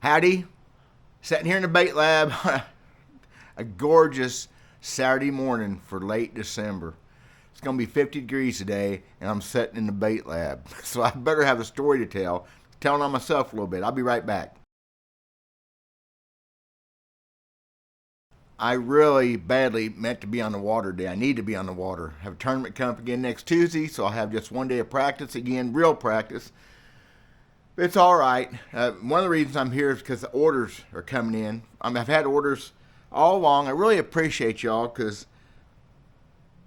Howdy, sitting here in the bait lab on a gorgeous Saturday morning for late December. It's going to be 50 degrees today, and I'm sitting in the bait lab. So I better have a story to tell, telling on myself a little bit. I'll be right back. I really badly meant to be on the water today. I need to be on the water. I have a tournament coming up again next Tuesday, so I'll have just one day of practice again, real practice. It's all right. One of the reasons I'm here is because the orders are coming in. I've had orders all along. I really appreciate y'all because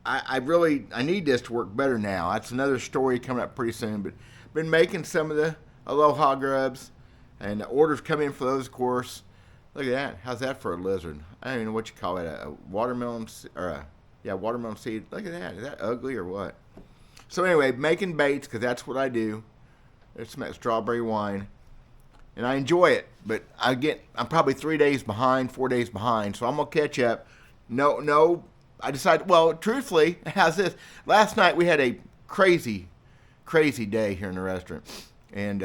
I need this to work better now. That's another story coming up pretty soon. But I've been making some of the Aloha grubs, and the orders come in for those, of course. Look at that. How's that for a lizard? I don't even know what you call it. A watermelon or watermelon seed. Look at that. Is that ugly or what? So anyway, making baits because that's what I do. It's some strawberry wine, and I enjoy it. But I'm probably 4 days behind, so I'm gonna catch up. No, I decided. Well, truthfully, how's this? Last night we had a crazy day here in the restaurant, and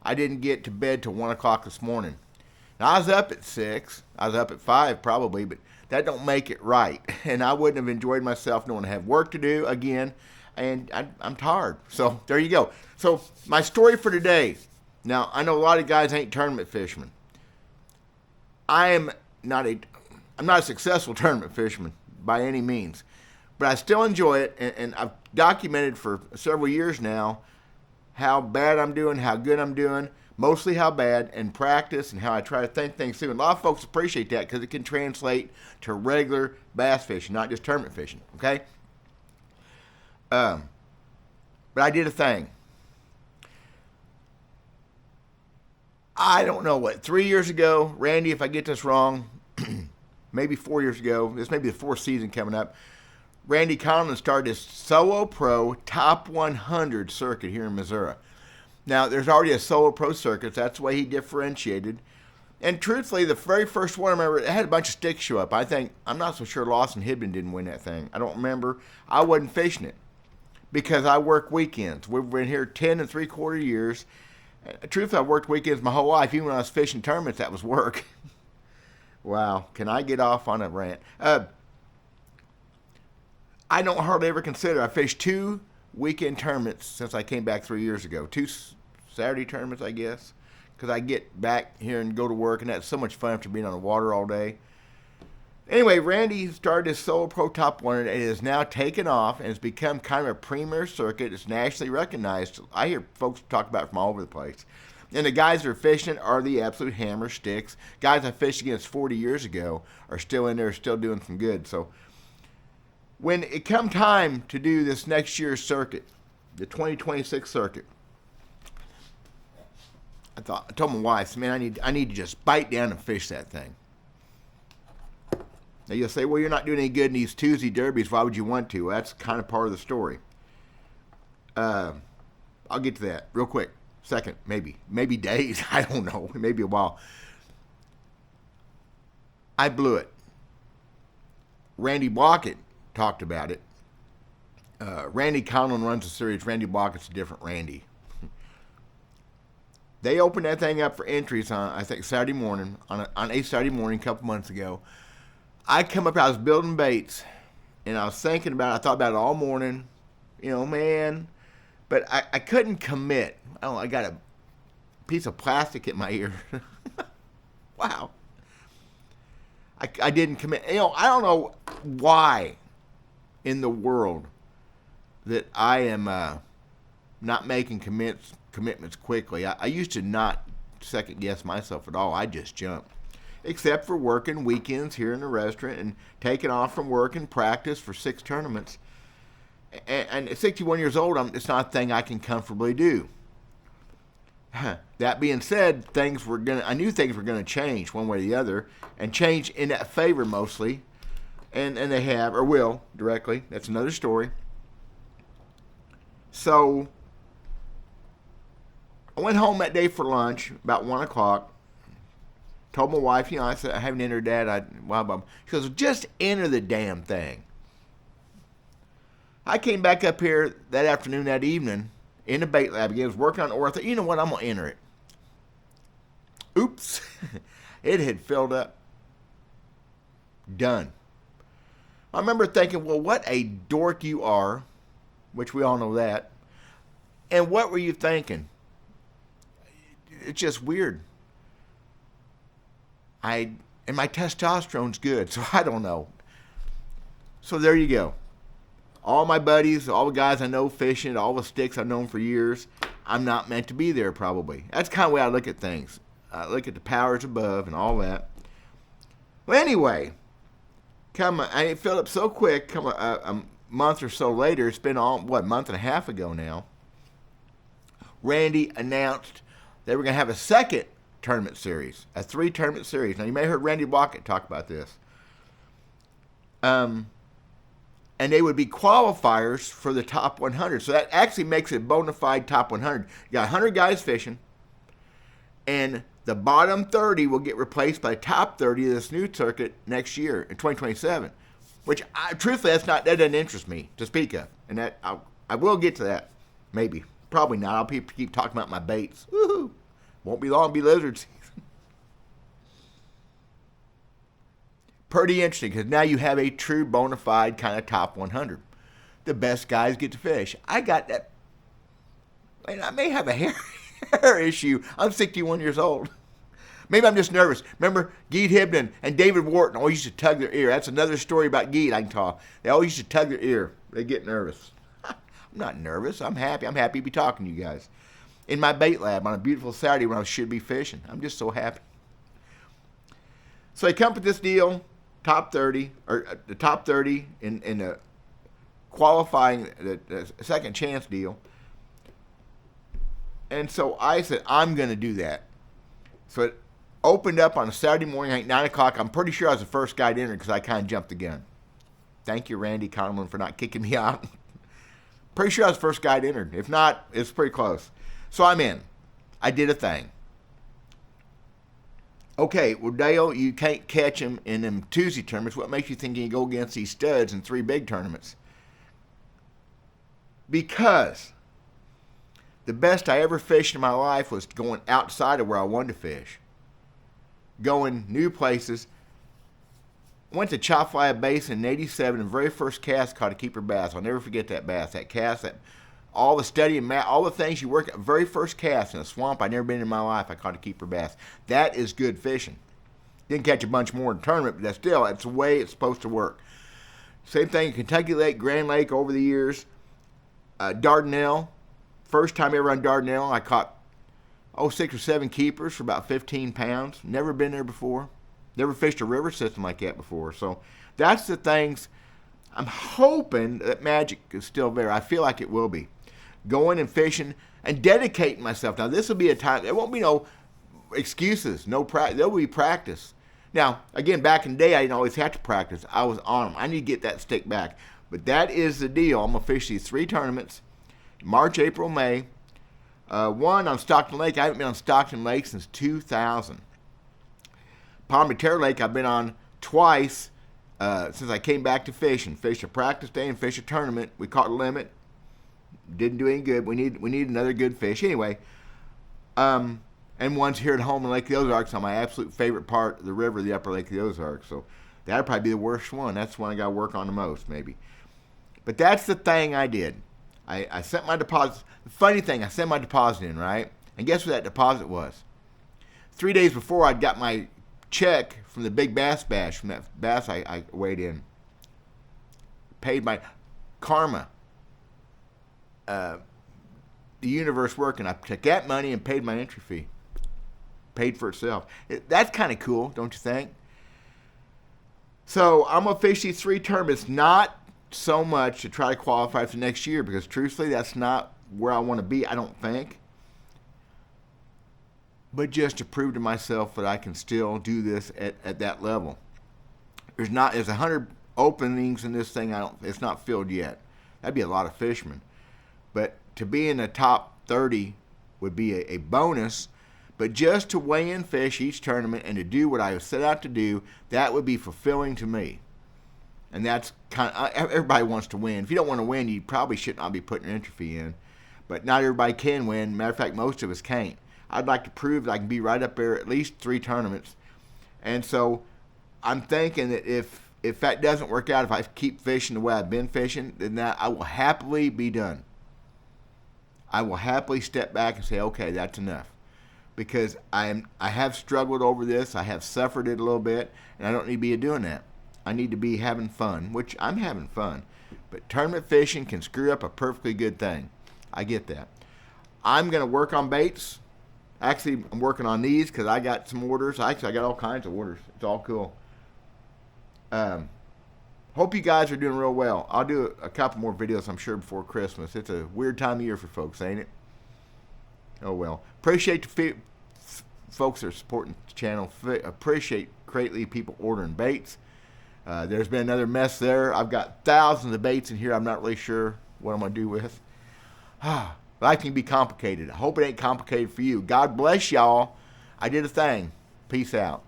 I didn't get to bed till 1 o'clock this morning. Now, I was up at 6. I was up at 5 probably, but that don't make it right. And I wouldn't have enjoyed myself knowing I have work to do again. And I'm tired. So there you go. So my story for today. Now, I know a lot of guys ain't tournament fishermen. I'm not a successful tournament fisherman by any means. But I still enjoy it. And I've documented for several years now how bad I'm doing, how good I'm doing. Mostly how bad, and practice, and how I try to think things through. And a lot of folks appreciate that because it can translate to regular bass fishing, not just tournament fishing, okay? But I did a thing. I don't know what, 3 years ago, Randy, if I get this wrong, maybe 4 years ago, this may be the fourth season coming up, Randy Conlon started his Solo Pro Top 100 circuit here in Missouri. Now, there's already a Solo Pro circuit, so that's the way he differentiated. And truthfully, the very first one, I remember, it had a bunch of sticks show up. I'm not so sure Lawson Hibben didn't win that thing. I don't remember. I wasn't fishing it because I work weekends. We've been here 10 3/4 years. Truthfully, I've worked weekends my whole life. Even when I was fishing tournaments, that was work. Wow. Can I get off on a rant? I don't hardly ever consider. I fished 2 weekend tournaments since I came back 3 years ago. 2 Saturday tournaments, I guess, because I get back here and go to work, and that's so much fun after being on the water all day. Anyway, Randy started his Solo Pro Top 100, and it has now taken off and has become kind of a premier circuit. It's nationally recognized. I hear folks talk about it from all over the place. And the guys that are fishing it are the absolute hammer sticks. Guys I fished against 40 years ago are still in there, still doing some good. So when it come time to do this next year's circuit, the 2026 circuit, I told my wife, man, I need to just bite down and fish that thing. Now you'll say, well, you're not doing any good in these Tuesday derbies. Why would you want to? Well, that's kind of part of the story. I'll get to that real quick. Second, maybe days. I don't know. Maybe a while. I blew it. Randy Blockett talked about it. Randy Conlon runs the series. Randy Blockett's a different Randy. They opened that thing up for entries on, I think, Saturday morning, on a Saturday morning a couple months ago. I was building baits, and I was thinking about it. I thought about it all morning, man. But I couldn't commit. I got a piece of plastic in my ear. Wow. I didn't commit. I don't know why in the world that I am not making commitments quickly. I used to not second guess myself at all. I just jumped. Except for working weekends here in the restaurant and taking off from work and practice for 6 tournaments. And at 61 years old, it's not a thing I can comfortably do. That being said, I knew things were gonna change one way or the other, and change in that favor mostly. And they have, or will, directly. That's another story. So I went home that day for lunch, about 1 o'clock. Told my wife, I said, I haven't entered that. She goes, just enter the damn thing. I came back up here that afternoon, that evening, in the bait lab again. I was working on it. I thought, you know what, I'm going to enter it. Oops. It had filled up. Done. I remember thinking, well, what a dork you are, which we all know that. And what were you thinking? It's just weird. And my testosterone's good, so I don't know. So there you go. All my buddies, all the guys I know fishing, all the sticks I've known for years, I'm not meant to be there probably. That's kind of the way I look at things. I look at the powers above and all that. Well, anyway, it filled up so quick. A month or so later, it's been a month and a half ago now. Randy announced they were going to have a second tournament series, a 3-tournament series. Now, you may have heard Randy Blockett talk about this. And they would be qualifiers for the top 100. So that actually makes it a bona fide top 100. You got 100 guys fishing, and the bottom 30 will get replaced by the top 30 of this new circuit next year in 2027. Which, truthfully, that doesn't interest me to speak of. And that I will get to that, maybe. Probably not. I'll keep talking about my baits. Woohoo! Won't be long, be lizard season. Pretty interesting, because now you have a true bona fide kind of top 100. The best guys get to fish. I got that. Man, I may have a hair issue. I'm 61 years old. Maybe I'm just nervous. Remember, Geet Hibden and David Wharton always used to tug their ear. That's another story about Geet I can talk. They always used to tug their ear. They get nervous. I'm not nervous. I'm happy. I'm happy to be talking to you guys. In my bait lab on a beautiful Saturday when I should be fishing. I'm just so happy. So they come up with this deal, top 30, or the top 30 in the qualifying, the second chance deal. And so I said, I'm going to do that. So it opened up on a Saturday morning, like 9 o'clock. I'm pretty sure I was the first guy to enter because I kind of jumped the gun. Thank you, Randy Conlon, for not kicking me out. Pretty sure I was the first guy to enter. If not, it's pretty close. So I'm in. I did a thing. Okay, well, Dale, you can't catch him in them Tuesday tournaments. What makes you think you can go against these studs in 3 big tournaments? Because the best I ever fished in my life was going outside of where I wanted to fish. Going new places. Went to Chaflaya Basin in 87, and the very first cast caught a keeper bass. I'll never forget that bass, that cast, all the study and all the things you work at. Very first cast in a swamp I'd never been in my life, I caught a keeper bass. That is good fishing. Didn't catch a bunch more in the tournament, but that's the way it's supposed to work. Same thing in Kentucky Lake, Grand Lake over the years. Dardanelle, first time ever on Dardanelle, I caught 6 or 7 keepers for about 15 pounds. Never been there before. Never fished a river system like that before. So that's the things. I'm hoping that magic is still there. I feel like it will be. Going and fishing and dedicating myself. Now, this will be a time, there won't be no excuses, no practice. There will be practice. Now, again, back in the day, I didn't always have to practice. I was on them. I need to get that stick back. But that is the deal. I'm going to fish these 3 tournaments, March, April, May. One on Stockton Lake. I haven't been on Stockton Lake since 2000. Palm Terre Lake I've been on twice since I came back to fishing. Fished a practice day and fished a tournament. We caught a limit. Didn't do any good. We need another good fish. Anyway, and one's here at home in Lake of the Ozarks on my absolute favorite part of the river, the upper Lake of the Ozarks. So that'd probably be the worst one. That's the one I got to work on the most, maybe. But that's the thing I did. I sent my deposit. The funny thing, I sent my deposit in, right? And guess what that deposit was? 3 days before, I'd got my check from the Big Bass Bash, from that bass I weighed in. Paid my karma. The universe working. I took that money and paid my entry fee. Paid for itself. That's kind of cool, don't you think? So I'm going to fish these 3 tournaments, not so much to try to qualify for next year, because truthfully, that's not where I want to be, I don't think. But just to prove to myself that I can still do this at that level. There's 100 openings in this thing. It's not filled yet. That'd be a lot of fishermen. But to be in the top 30 would be a bonus. But just to weigh in fish each tournament and to do what I set out to do, that would be fulfilling to me. And that's kind of, everybody wants to win. If you don't want to win, you probably should not be putting your entry fee in. But not everybody can win. Matter of fact, most of us can't. I'd like to prove that I can be right up there at least 3 tournaments. And so I'm thinking that if that doesn't work out, if I keep fishing the way I've been fishing, then that I will happily be done. I will happily step back and say, okay, that's enough. Because I have struggled over this. I have suffered it a little bit, and I don't need to be doing that. I need to be having fun, which I'm having fun. But tournament fishing can screw up a perfectly good thing. I get that. I'm going to work on baits. Actually, I'm working on these because I got some orders. Actually, I got all kinds of orders. It's all cool. Hope you guys are doing real well. I'll do a couple more videos, I'm sure, before Christmas. It's a weird time of year for folks, ain't it? Oh, well. Appreciate the folks that are supporting the channel. Appreciate greatly people ordering baits. There's been another mess there. I've got thousands of baits in here I'm not really sure what I'm going to do with. Life can be complicated. I hope it ain't complicated for you. God bless y'all. I did a thing. Peace out.